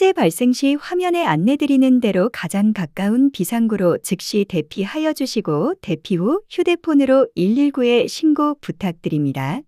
화재 발생 시 화면에 안내드리는 대로 가장 가까운 비상구로 즉시 대피하여 주시고 대피 후 휴대폰으로 119에 신고 부탁드립니다.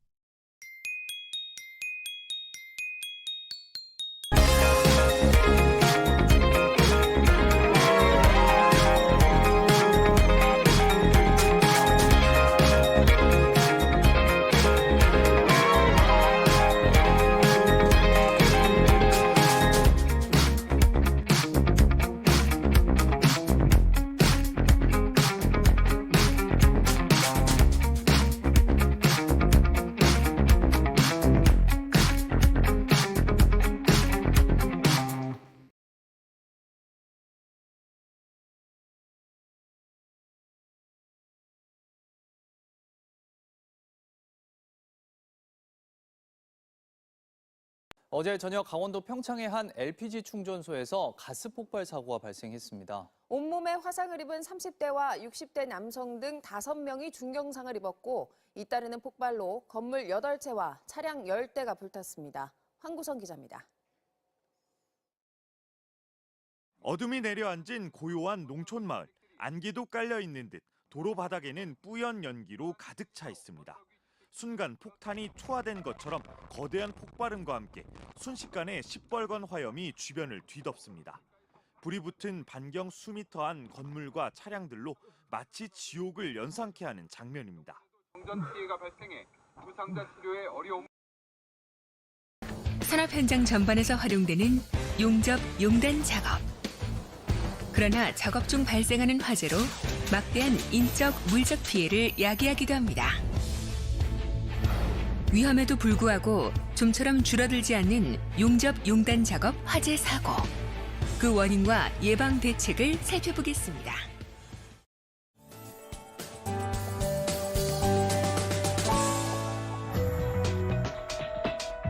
어제 저녁 강원도 평창의 한 LPG 충전소에서 가스 폭발 사고가 발생했습니다. 온몸에 화상을 입은 30대와 60대 남성 등 5명이 중경상을 입었고 잇따르는 폭발로 건물 8채와 차량 10대가 불탔습니다. 황구성 기자입니다. 어둠이 내려앉은 고요한 농촌 마을. 안개도 깔려 있는 듯 도로 바닥에는 뿌연 연기로 가득 차 있습니다. 순간 폭탄이 초화된 것처럼 거대한 폭발음과 함께 순식간에 시뻘건 화염이 주변을 뒤덮습니다. 불이 붙은 반경 수미터 안 건물과 차량들로 마치 지옥을 연상케 하는 장면입니다. 정전 피해가 발생해 부상자 치료에 어려움. 산업 현장 전반에서 활용되는 용접, 용단 작업. 그러나 작업 중 발생하는 화재로 막대한 인적, 물적 피해를 야기하기도 합니다. 위험에도 불구하고 좀처럼 줄어들지 않는 용접, 용단 작업 화재 사고. 그 원인과 예방 대책을 살펴보겠습니다.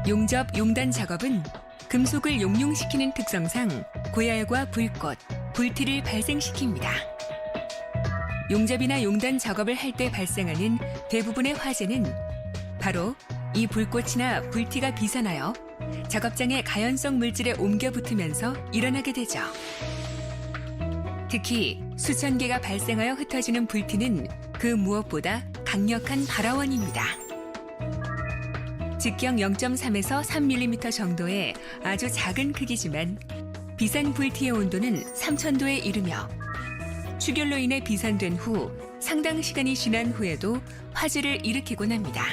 용접, 용단 작업은 금속을 용융시키는 특성상 고열과 불꽃, 불티를 발생시킵니다. 용접이나 용단 작업을 할 때 발생하는 대부분의 화재는 바로 이 불꽃이나 불티가 비산하여 작업장의 가연성 물질에 옮겨 붙으면서 일어나게 되죠. 특히 수천 개가 발생하여 흩어지는 불티는 그 무엇보다 강력한 발화원입니다. 직경 0.3에서 3mm 정도의 아주 작은 크기지만 비산 불티의 온도는 3000도에 이르며 축열로 인해 비산된 후 상당 시간이 지난 후에도 화재를 일으키곤 합니다.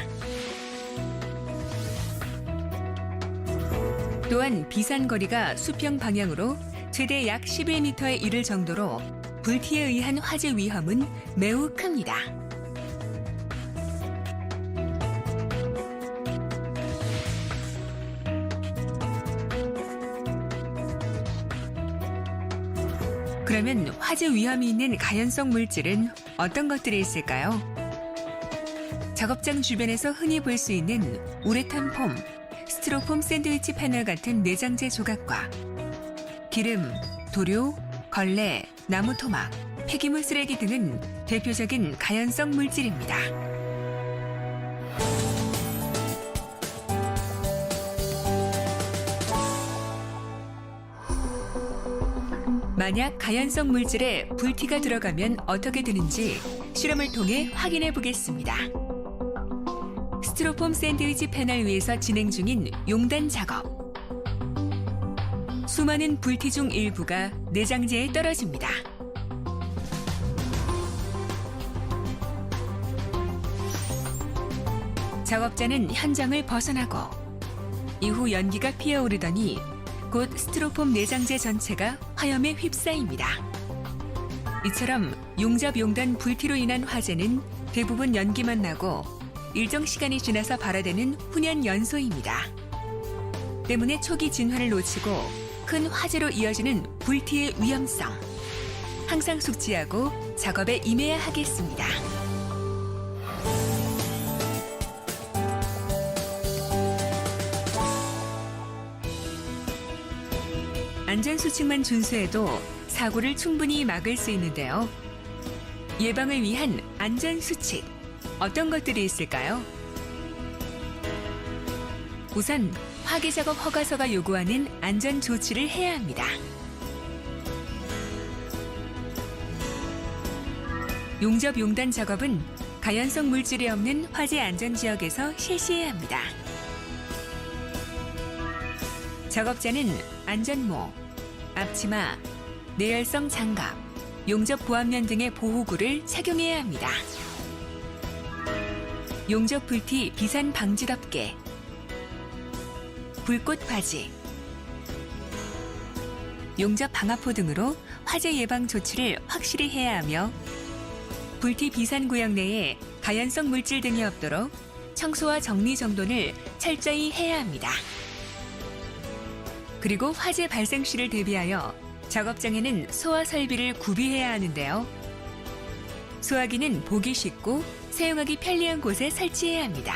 또한 비산 거리가 수평 방향으로 최대 약 11m에 이를 정도로 불티에 의한 화재 위험은 매우 큽니다. 그러면 화재 위험이 있는 가연성 물질은 어떤 것들이 있을까요? 작업장 주변에서 흔히 볼 수 있는 우레탄 폼, 스티로폼 샌드위치 패널 같은 내장재 조각과 기름, 도료, 걸레, 나무 토막, 폐기물 쓰레기 등은 대표적인 가연성 물질입니다. 만약 가연성 물질에 불티가 들어가면 어떻게 되는지 실험을 통해 확인해 보겠습니다. 스티로폼 샌드위치 패널 위에서 진행 중인 용단 작업. 수많은 불티 중 일부가 내장재에 떨어집니다. 작업자는 현장을 벗어나고 이후 연기가 피어오르더니 곧 스티로폼 내장재 전체가 화염에 휩싸입니다. 이처럼 용접 용단 불티로 인한 화재는 대부분 연기만 나고 일정 시간이 지나서 발화되는 훈연 연소입니다. 때문에 초기 진화를 놓치고 큰 화재로 이어지는 불티의 위험성. 항상 숙지하고 작업에 임해야 하겠습니다. 안전수칙만 준수해도 사고를 충분히 막을 수 있는데요. 예방을 위한 안전수칙, 어떤 것들이 있을까요? 우선 화기 작업 허가서가 요구하는 안전 조치를 해야 합니다. 용접 용단 작업은 가연성 물질이 없는 화재 안전 지역에서 실시해야 합니다. 작업자는 안전모, 앞치마, 내열성 장갑, 용접 보안면 등의 보호구를 착용해야 합니다. 용접 불티 비산 방지 덮개, 불꽃 바지, 용접 방화포 등으로 화재 예방 조치를 확실히 해야 하며 불티 비산 구역 내에 가연성 물질 등이 없도록 청소와 정리 정돈을 철저히 해야 합니다. 그리고 화재 발생 시를 대비하여 작업장에는 소화 설비를 구비해야 하는데요. 소화기는 보기 쉽고 사용하기 편리한 곳에 설치해야 합니다.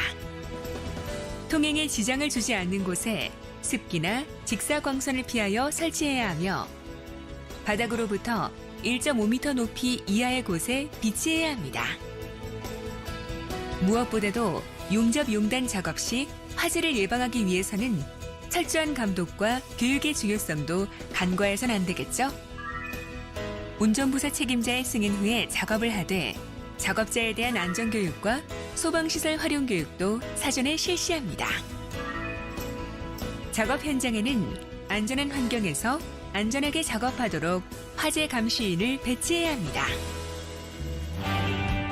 통행에 지장을 주지 않는 곳에 습기나 직사광선을 피하여 설치해야 하며 바닥으로부터 1.5m 높이 이하의 곳에 비치해야 합니다. 무엇보다도 용접 용단 작업 시 화재를 예방하기 위해서는 철저한 감독과 교육의 중요성도 간과해선 안 되겠죠? 운전부사 책임자의 승인 후에 작업을 하되 작업자에 대한 안전교육과 소방시설 활용 교육도 사전에 실시합니다. 작업 현장에는 안전한 환경에서 안전하게 작업하도록 화재 감시인을 배치해야 합니다.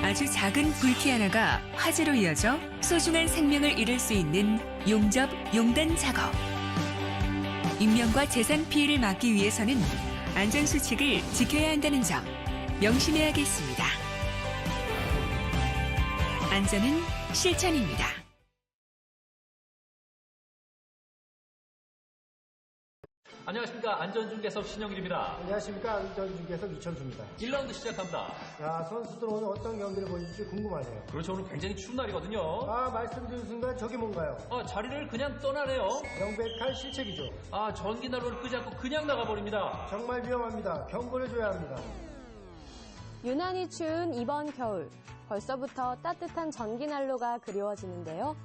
아주 작은 불티 하나가 화재로 이어져 소중한 생명을 잃을 수 있는 용접 용단 작업. 인명과 재산 피해를 막기 위해서는 안전수칙을 지켜야 한다는 점 명심해야겠습니다. 안전은 실천입니다. 안녕하십니까. 안전중계석 신영일입니다. 안녕하십니까. 안전중계석 이천수입니다. 1라운드 시작합니다. 자, 선수들 오늘 어떤 경기를 보여줄지 궁금하네요. 그렇죠. 오늘 굉장히 추운 날이거든요. 말씀드린 순간 저게 뭔가요? 자리를 그냥 떠나네요. 명백한 실책이죠. 전기난로를 끄지 않고 그냥 나가버립니다. 정말 위험합니다. 경고를 줘야 합니다. 유난히 추운 이번 겨울, 벌써부터 따뜻한 전기난로가 그리워지는데요.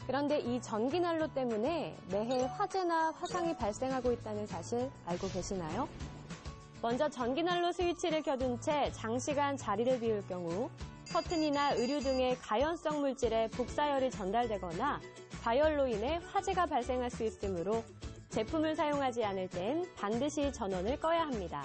그런데 이 전기난로 때문에 매해 화재나 화상이 발생하고 있다는 사실 알고 계시나요? 먼저 전기난로 스위치를 켜둔 채 장시간 자리를 비울 경우 커튼이나 의류 등의 가연성 물질에 복사열이 전달되거나 과열로 인해 화재가 발생할 수 있으므로 제품을 사용하지 않을 땐 반드시 전원을 꺼야 합니다.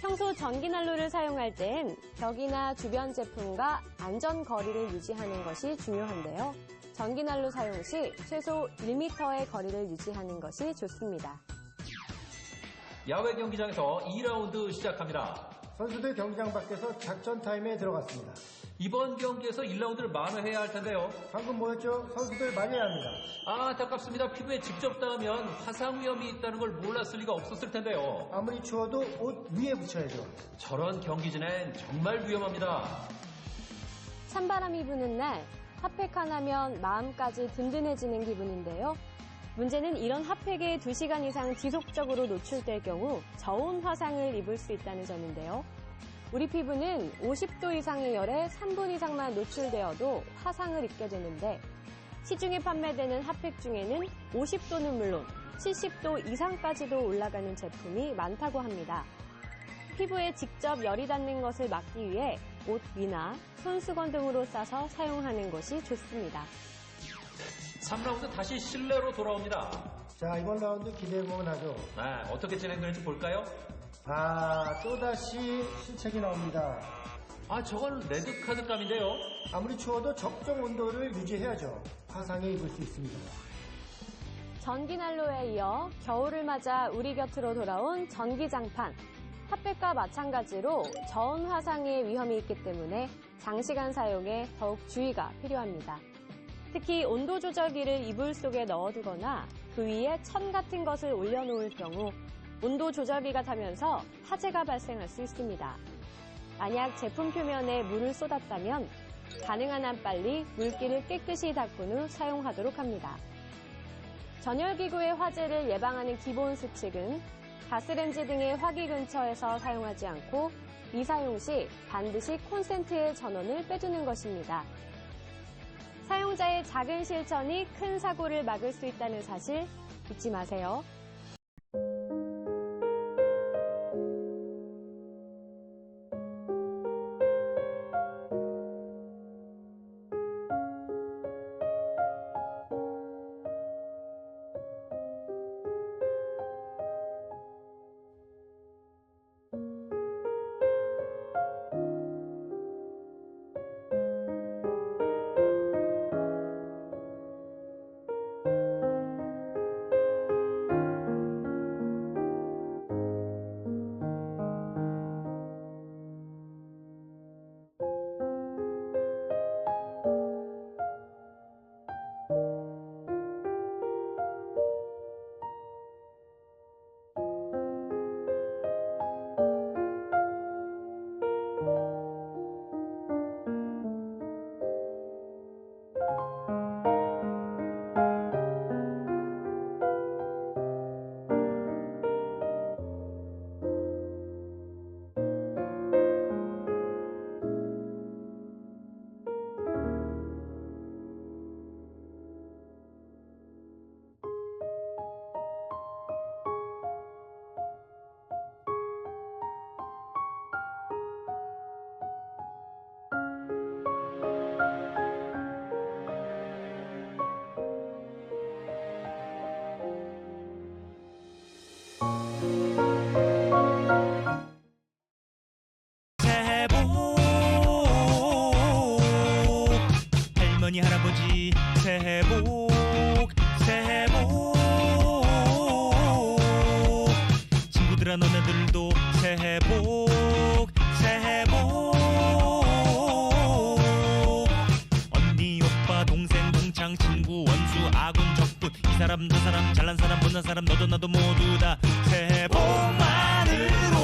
평소 전기난로를 사용할 땐 벽이나 주변 제품과 안전 거리를 유지하는 것이 중요한데요. 전기난로 사용 시 최소 1m의 거리를 유지하는 것이 좋습니다. 야외 경기장에서 2라운드 시작합니다. 선수들 경기장 밖에서 작전 타임에 들어갔습니다. 이번 경기에서 1라운드를 만회해야 할 텐데요. 방금 뭐였죠? 선수들 말해야 합니다. 안타깝습니다. 피부에 직접 닿으면 화상 위험이 있다는 걸 몰랐을 리가 없었을 텐데요. 아무리 추워도 옷 위에 붙여야죠. 저런 경기진엔 정말 위험합니다. 찬바람이 부는 날 핫팩 하나면 마음까지 든든해지는 기분인데요. 문제는 이런 핫팩에 2시간 이상 지속적으로 노출될 경우 저온 화상을 입을 수 있다는 점인데요. 우리 피부는 50도 이상의 열에 3분 이상만 노출되어도 화상을 입게 되는데 시중에 판매되는 핫팩 중에는 50도는 물론 70도 이상까지도 올라가는 제품이 많다고 합니다. 피부에 직접 열이 닿는 것을 막기 위해 옷 위나 손수건 등으로 싸서 사용하는 것이 좋습니다. 3라운드 다시 실내로 돌아옵니다. 자, 이번 라운드 기대해보면 하죠. 어떻게 진행되는지 볼까요? 또다시 실책이 나옵니다. 저건 레드카드감인데요. 아무리 추워도 적정 온도를 유지해야죠. 화상에 입을 수 있습니다. 전기난로에 이어 겨울을 맞아 우리 곁으로 돌아온 전기장판. 핫팩과 마찬가지로 저온 화상의 위험이 있기 때문에 장시간 사용에 더욱 주의가 필요합니다. 특히 온도 조절기를 이불 속에 넣어두거나 그 위에 천 같은 것을 올려놓을 경우 온도 조절기가 타면서 화재가 발생할 수 있습니다. 만약 제품 표면에 물을 쏟았다면 가능한 한 빨리 물기를 깨끗이 닦은 후 사용하도록 합니다. 전열기구의 화재를 예방하는 기본 수칙은 가스렌지 등의 화기 근처에서 사용하지 않고 미사용 시 반드시 콘센트의 전원을 빼두는 것입니다. 사용자의 작은 실천이 큰 사고를 막을 수 있다는 사실 잊지 마세요. 새해 복 할머니 할아버지 새해 복 새해 복 친구들아 너네들도 새해 복 새해 복 언니 오빠 동생 동창 친구 원수 아군 적군 이 사람 저 사람 잘난 사람 못난 사람 너도 나도 모두 다 새해 복 많으로